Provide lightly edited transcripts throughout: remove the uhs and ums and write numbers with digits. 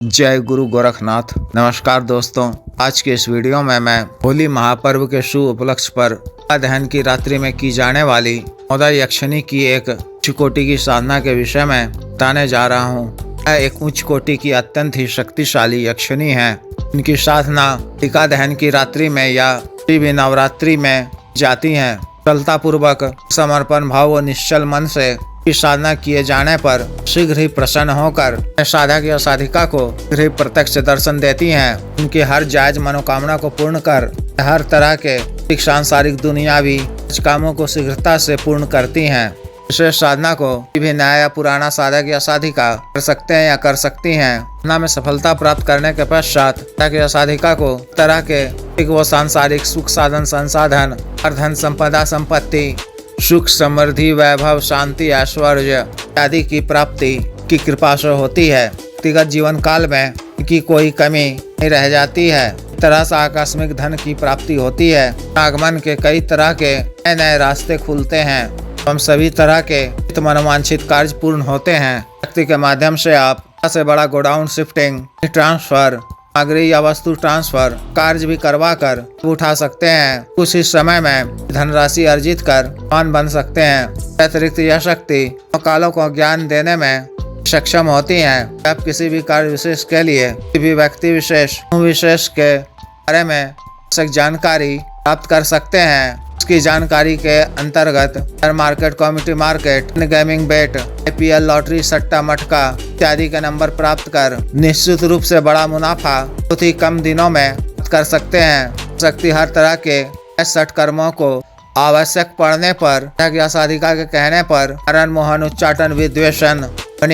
जय गुरु गोरखनाथ। नमस्कार दोस्तों, आज के इस वीडियो में मैं होली महापर्व के शुभ उपलक्ष्य पर दहन की रात्रि में की जाने वाली मोदा यक्षिणी की एक उच्च कोटि की साधना के विषय में बताने जा रहा हूँ। यह एक उच्च कोटि की अत्यंत ही शक्तिशाली यक्षिणी है। इनकी साधना होलिका दहन की रात्रि में या किसी भी नवरात्रि में जाती है। सरलता पूर्वक समर्पण भाव और निश्चल मन से की साधना किए जाने पर शीघ्र ही प्रसन्न होकर साधक या साधिका को शीघ्र ही प्रत्यक्ष दर्शन देती हैं। उनकी हर जायज मनोकामना को पूर्ण कर हर तरह के सांसारिक दुनियावी कामों को शीघ्रता से पूर्ण करती हैं। विशेष साधना को भी नया या पुराना साधक या साधिका कर सकते हैं या कर सकती हैं। साधना में सफलता प्राप्त करने के पश्चात साधक या साधिका को तरह के वो सांसारिक सुख साधन संसाधन और धन संपदा संपत्ति सुख समृद्धि वैभव शांति ऐश्वर्य आदि की प्राप्ति की कृपा से होती है। व्यक्तिगत जीवन काल में की कोई कमी नहीं रह जाती है। तरह से आकस्मिक धन की प्राप्ति होती है। आगमन के कई तरह के नए नए रास्ते खुलते हैं। हम सभी तरह के मनोवांछित कार्य पूर्ण होते हैं। व्यक्ति के माध्यम से आप से बड़ा गोडाउन शिफ्टिंग ट्रांसफर सामग्री या वस्तु ट्रांसफर कार्य भी करवा कर उठा सकते हैं। कुछ ही समय में धनराशि अर्जित कर धनवान बन सकते हैं। अतिरिक्त यह शक्ति कालों को ज्ञान देने में सक्षम होती हैं। आप किसी भी कार्य विशेष के लिए किसी भी व्यक्ति विशेष के बारे में आवश्यक जानकारी प्राप्त कर सकते हैं। इसकी जानकारी के अंतर्गत share market, community market, gaming bet, IPL, lottery, सट्टा मटका इत्यादि के नंबर प्राप्त कर निश्चित रूप से बड़ा मुनाफा बहुत ही कम दिनों में कर सकते हैं। शक्ति हर तरह के सट कर्मों को आवश्यक पड़ने पर या साधिका के कहने पर हरण, मोहन, उच्चाटन, विद्वेषण,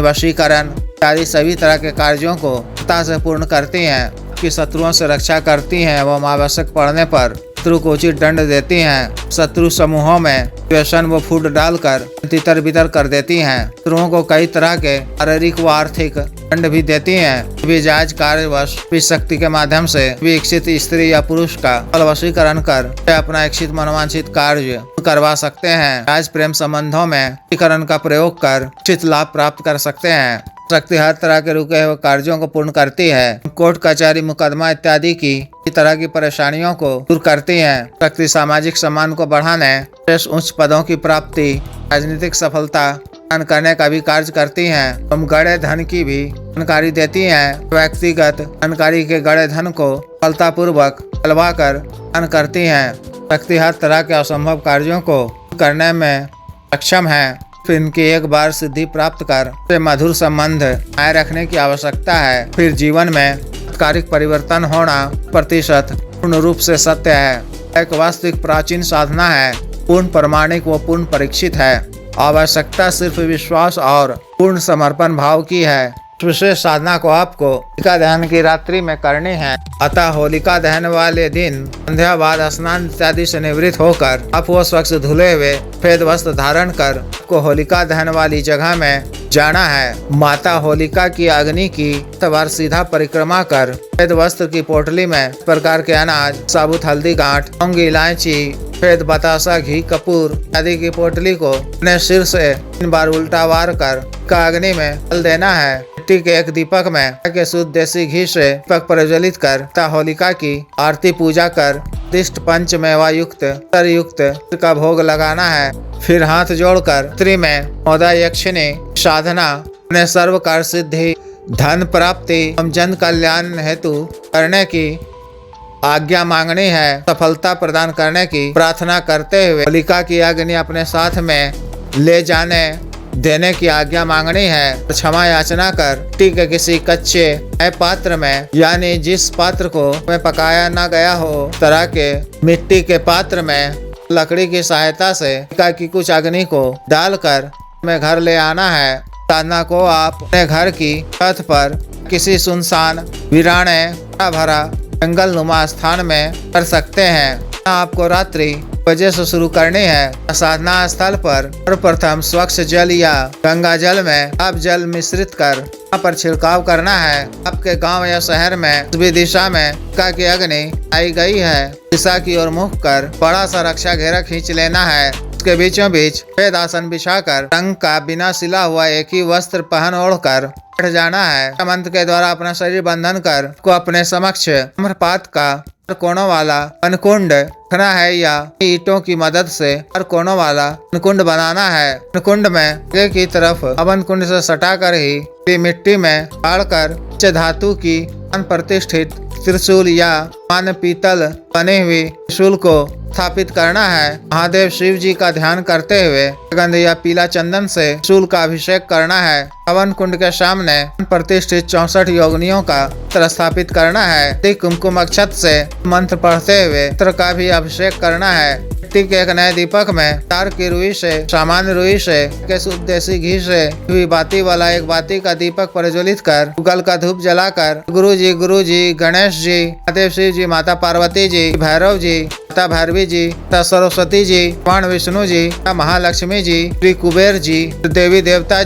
वशीकरण इत्यादि सभी तरह के कार्यों को से पूर्ण करती हैं। कि शत्रुओं से रक्षा करती हैं एवं आवश्यक पड़ने पर शत्रु को उचित दंड देती हैं। शत्रु समूहों में व्यसन व फूट डालकर तितर बितर कर देती हैं। शत्रुओं को कई तरह के शारीरिक व आर्थिक दंड भी देती हैं। भी जायज कार्यवश भी शक्ति के माध्यम से भी इच्छित स्त्री या पुरुष का वशीकरण कर अपना इच्छित मनोवांछित कार्य करवा सकते हैं। जायज प्रेम संबंधों में वशीकरण का प्रयोग कर उचित लाभ प्राप्त कर सकते हैं। शक्ति हर तरह के रुके हुए कार्यों को पूर्ण करती है। कोर्ट कचहरी मुकदमा इत्यादि की तरह की परेशानियों को दूर करती है। शक्ति सामाजिक सम्मान को बढ़ाने, उच्च पदों की प्राप्ति, राजनीतिक सफलता करने का भी कार्य करती हैं। हम गड़े धन की भी जानकारी देती हैं। व्यक्तिगत जानकारी के गड़े धन को सफलतापूर्वक चलवा कर दान करती हैं। शक्ति हर तरह के असंभव कार्यों को करने में सक्षम है। फिर इनकी एक बार सिद्धि प्राप्त कर मधुर संबंध बनाए रखने की आवश्यकता है। फिर जीवन में तात्कालिक परिवर्तन होना प्रतिशत पूर्ण रूप से सत्य है। एक वास्तविक प्राचीन साधना है। पूर्ण प्रमाणिक व पूर्ण परीक्षित है। आवश्यकता सिर्फ विश्वास और पूर्ण समर्पण भाव की है। विशेष साधना को आपको होलिका दहन की रात्रि में करनी है। अतः होलिका दहन वाले दिन संध्या बाद स्नान इत्यादि से निवृत्त होकर आप वो स्वच्छ धुले हुए सफेद वस्त्र धारण कर आपको होलिका दहन वाली जगह में जाना है। माता होलिका की अग्नि की बार सीधा परिक्रमा कर सफेद वस्त्र की पोटली में इस प्रकार के अनाज, साबुत हल्दी गांठ, लौंग, इलायची, सफेद बतासा, घी, कपूर आदि की पोटली को अपने सिर से 3 बार उल्टा वार कर अग्नि में डाल देना है। मिट्टी के एक दीपक में के शुद्ध देसी घी से दीपक प्रज्वलित कर होलिका की आरती पूजा कर दिष्ट पंचमेवा युक्त का भोग लगाना है। फिर हाथ जोड़कर स्त्री में मोदा यक्षिणी साधना अपने सर्व कार्य सिद्धि, धन प्राप्ति एवं जन कल्याण हेतु करने की आज्ञा मांगनी है। सफलता प्रदान करने की प्रार्थना करते हुए होलिका की अग्नि अपने साथ में ले जाने देने की आज्ञा मांगनी है। क्षमा याचना कर मिट्टी के किसी कच्चे पात्र में, यानी जिस पात्र को में पकाया न गया हो तरह के मिट्टी के पात्र में लकड़ी की सहायता से होलिका की कुछ अग्नि को डालकर में घर ले आना है। साधना को आप अपने घर की छत पर किसी सुनसान वीराने भरा जंगल नुमा स्थान में कर सकते हैं। आपको रात्रि बजे से शुरू करनी है। साधना स्थल पर प्रथम स्वच्छ जल या गंगा जल में आप जल मिश्रित कर वहाँ पर छिड़काव करना है। आपके गांव या शहर में भी दिशा में होलिका की अग्नि आई गई है, दिशा की ओर मुख कर बड़ा सा रक्षा घेरा खींच लेना है। उसके बीचों बीच सफेद आसन बिछाकर रंग का बिना सिला हुआ एक ही वस्त्र पहन ओढ़कर बैठ जाना है। मंत्र के द्वारा अपना शरीर बंधन कर को अपने समक्ष ताम्रपात का कोनों वाला अनकुंड रखना है या ईंटों की मदद से हर कोनों वाला अनकुंड बनाना है। अनकुंड में आगे की तरफ अवन कुंड से सटाकर ही मिट्टी में गाड़कर धातु की प्रतिष्ठित त्रिशूल या मान पीतल बने हुए त्रिशूल को स्थापित करना है। महादेव शिव जी का ध्यान करते हुए गंध या पीला चंदन से त्रिशूल का अभिषेक करना है। हवन कुंड के सामने प्रतिष्ठित 64 योगिनियों का चित्र स्थापित करना है। कुमकुम अक्षत से मंत्र पढ़ते हुए चित्र का भी अभिषेक करना है। मिट्टी के एक नए दीपक में तार की रुई से सामान्य रुई से शुद्ध देसी घी से हुई बाती वाला एक बाती का दीपक प्रज्वलित कर उगल का धूप जलाकर गुरु जी, गणेश जी, महादेव शिव जी, माता पार्वती जी, भैरव जी, माता भैरवी जी, माता सरस्वती जी, भगवान विष्णु जी, महालक्ष्मी जी, श्री कुबेर जी, देवी देवता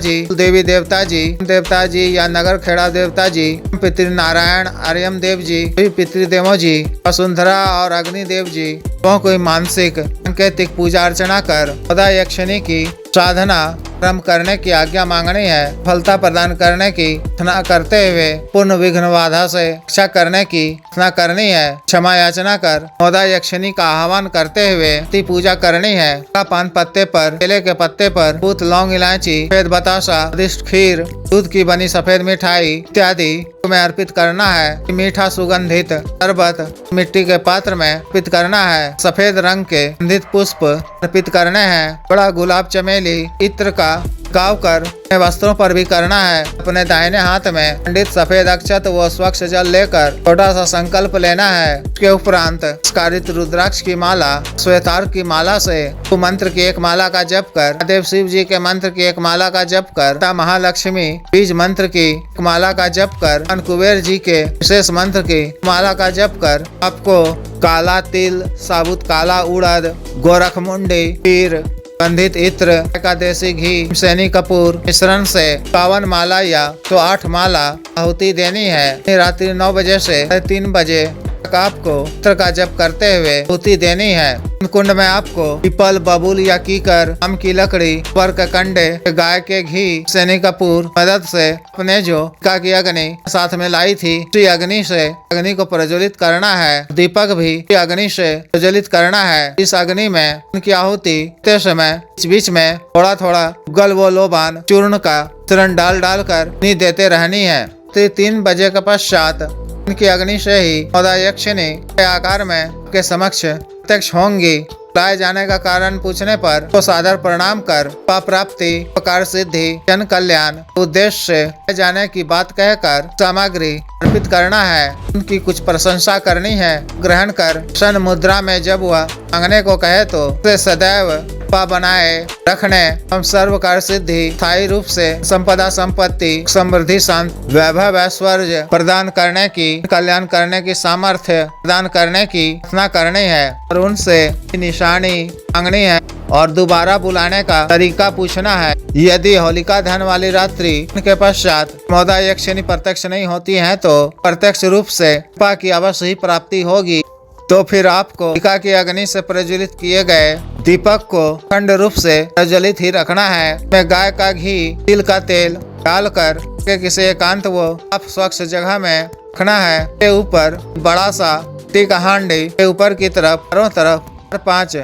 जी या नगर खेड़ा देवता जी, पितृ नारायण, आर्यम देव जी, पितृदेवों जी, वसुंधरा और अग्नि देव जी को कोई मानसिक सांकेतिक पूजा अर्चना कर सदा यक्षिणी की साधना क्रम करने की आज्ञा मांगनी है। फलता प्रदान करने की प्रार्थना करते हुए पूर्ण विघ्न बाधा से रक्षा करने की प्रार्थना करनी है। क्षमा याचना कर सदा यक्षिणी का आह्वान करते हुए पूजा करनी है। पान पत्ते पर, केले के पत्ते पर पूत, लौंग, इलायची, सफेद बतासा, स्वादिष्ट खीर, दूध की बनी सफेद मिठाई इत्यादि में अर्पित करना है। मीठा सुगंधित शरबत मिट्टी के पात्र में अर्पित करना है। सफेद रंग के सुगंधित पुष्प अर्पित करने हैं। बड़ा गुलाब, चमेली, इत्र का छिड़काव कर वस्त्रों पर भी करना है। अपने दाहिने हाथ में पंडित सफेद अक्षत व स्वच्छ जल लेकर छोटा सा संकल्प लेना है। उसके उपरांत स्कारित रुद्राक्ष की माला, श्वेतार की माला से मंत्र की एक माला का जप कर, महादेव शिव जी के मंत्र की एक माला का जप कर, महालक्ष्मी बीज मंत्र की एक माला का जप कर, कुबेर जी के विशेष मंत्र की माला का जप कर आपको काला तिल, साबुत काला उड़द, गोरखमुंडी, पीर, गंधित इत्र, एकादशी घी, सैनी कपूर मिश्रण से 52 माला या तो 8 माला आहुति देनी है। रात्रि 9 बजे से 3 बजे तक आपको मंत्र का जप करते हुए आहुति देनी है। कुंड में आपको पीपल, बबूल या कीकर, आम की लकड़ी, पर के कंडे, गाय के घी, सैनी कपूर मदद से अपने जो का की अग्नि साथ में लाई थी उसी अग्नि से अग्नि को प्रज्वलित करना है। दीपक भी अग्नि से प्रज्वलित करना है। इस अग्नि में उनकी आहुति देते समय बीच बीच में थोड़ा थोड़ा गल व लोबान चूर्ण का चूर्ण डाल कर नी देते रहनी है। 3 बजे के पश्चात उनकी अग्नि से ही सदा यक्षिणी के आकार में आपके समक्ष प्रत्यक्ष होंगी। लाए जाने का कारण पूछने पर तो सादर प्रणाम कर प्राप्ति, उपकार सिद्धि, जन कल्याण उद्देश्य से जाने की बात कहकर सामग्री अर्पित करना है। उनकी कुछ प्रशंसा करनी है। ग्रहण कर सन मुद्रा में जब वह मांगने को कहे तो उसे सदैव बनाए रखने हम सर्व कार्य सिद्धि, स्थायी रूप से संपदा, संपत्ति, समृद्धि, शांति, वैभव, ऐश्वर्य प्रदान करने की, कल्याण करने की सामर्थ्य प्रदान करने की प्रार्थना करनी है और उनसे निशानी मांगनी है और दोबारा बुलाने का तरीका पूछना है। यदि होलिका दहन वाली रात्रि के पश्चात मोदा यक्षिणी प्रत्यक्ष नहीं होती है तो प्रत्यक्ष रूप से कृपा की अवश्य ही प्राप्ति होगी। तो फिर आपको होलिका की अग्नि से प्रज्वलित किए गए दीपक को अखंड रूप से प्रज्वलित ही रखना है। में गाय का घी, तिल का तेल डालकर किसी एकांत वो आप स्वच्छ जगह में रखना है। के ऊपर बड़ा सा मिट्टी का हांडी के ऊपर की तरफ चारों तरफ 5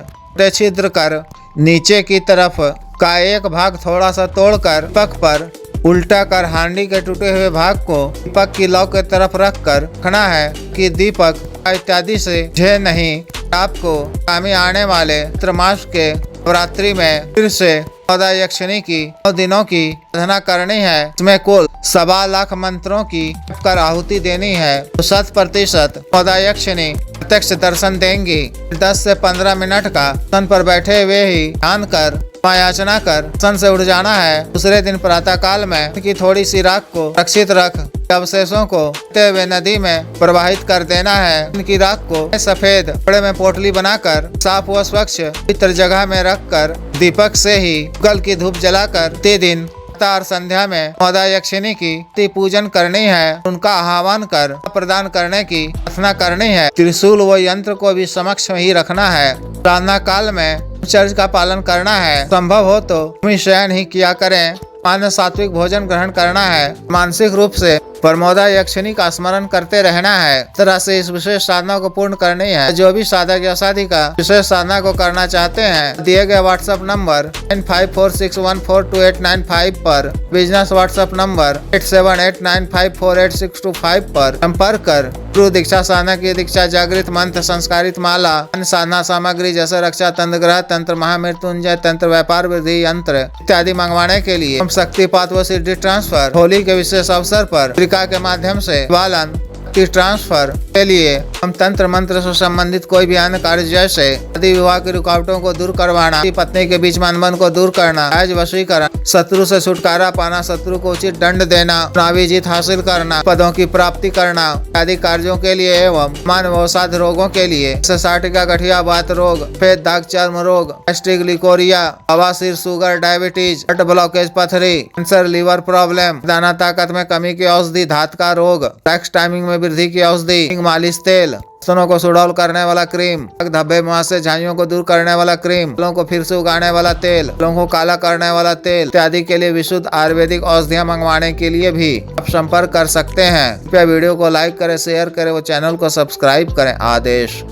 छिद्र कर नीचे की तरफ का एक भाग थोड़ा सा तोड़कर दीपक पर उल्टा कर हांडी के टूटे हुए भाग को दीपक की लौ की तरफ रख कर रखना है कि दीपक इत्यादि से झे नहीं। आपको आगामी आने वाले चैत्र मास के नवरात्रि में फिर से सदा यक्षिणी की 9 दिनों की साधना करनी है। इसमें कुल 1.25 लाख मंत्रों की कर आहुति देनी है तो 100% सदा यक्षिणी प्रत्यक्ष दर्शन देंगी। 10 से 15 मिनट का सन पर बैठे हुए ही ध्यान कर याचना कर सन से उठ जाना है। दूसरे दिन प्रातः काल में उनकी थोड़ी सी राख को रक्षित रख अवशेषों को हुए नदी में प्रवाहित कर देना है। उनकी राख को सफेद कपड़े में पोटली बनाकर साफ व स्वच्छ पवित्र जगह में रखकर दीपक से ही गल की धूप जलाकर ते दिन और संध्या में सदा यक्षिणी की पूजन करनी है। उनका आह्वान कर प्रदान करने की प्रार्थना करनी है। त्रिशूल व यंत्र को भी समक्ष ही रखना है। प्रार्थना काल में ब्रह्मचर्य का पालन करना है, संभव हो तो भूमिशयन ही किया करें, मानव सात्विक भोजन ग्रहण करना है, मानसिक रूप से परमोदा यक्षिणी का स्मरण करते रहना है। इस तरह से इस विशेष साधना को पूर्ण करनी है। जो भी साधक या साधिका विशेष साधना को करना चाहते हैं, दिए गए व्हाट्सएप नंबर 9546142895 पर, बिजनेस व्हाट्सएप नंबर 8789548625 पर संपर्क कर गुरु दीक्षा साधना की दीक्षा, जागृत मंत्र, संस्कारित माला, अन्य साधना सामग्री जैसे रक्षा तंत्र, ग्रह तंत्र, महामृत्युंजय तंत्र, व्यापार वृद्धि यंत्र इत्यादि मंगवाने के लिए शक्तिपात व सिद्धि ट्रांसफर, होली के विशेष अवसर पर के माध्यम से वालन की ट्रांसफर के लिए हम तंत्र मंत्र से संबंधित कोई भी अन्य कार्य जैसे शादी विवाह की रुकावटों को दूर करवाना, पत्नी के बीच अनबन को दूर करना, आज वशीकरण, शत्रु से छुटकारा पाना, शत्रु को उचित दंड देना, चुनावी जीत हासिल करना, पदों की प्राप्ति करना आदि कार्यों के लिए एवं मानवसाध रोगों के लिए साटिका, गठिया, बात रोग, पेट, दाग, चर्म रोग, गैस्ट्रिक, लिकोरिया, बवासीर, शुगर, डायबिटीज, हार्ट ब्लॉकेज, पथरी, कैंसर, लीवर प्रॉब्लम, दाना ताकत में कमी की औषधि, धात का रोग, सेक्स टाइमिंग में वृद्धि की औषधि, मालिश तेल, स्तनों को सुडौल करने वाला क्रीम, धब्बे, मुहासे, झाइयों को दूर करने वाला क्रीम, बालों को फिर से उगाने वाला तेल, बालों को काला करने वाला तेल इत्यादि के लिए विशुद्ध आयुर्वेदिक औषधियां मंगवाने के लिए भी आप संपर्क कर सकते हैं। कृपया वीडियो को लाइक करें, शेयर करें व चैनल को सब्सक्राइब करें। आदेश।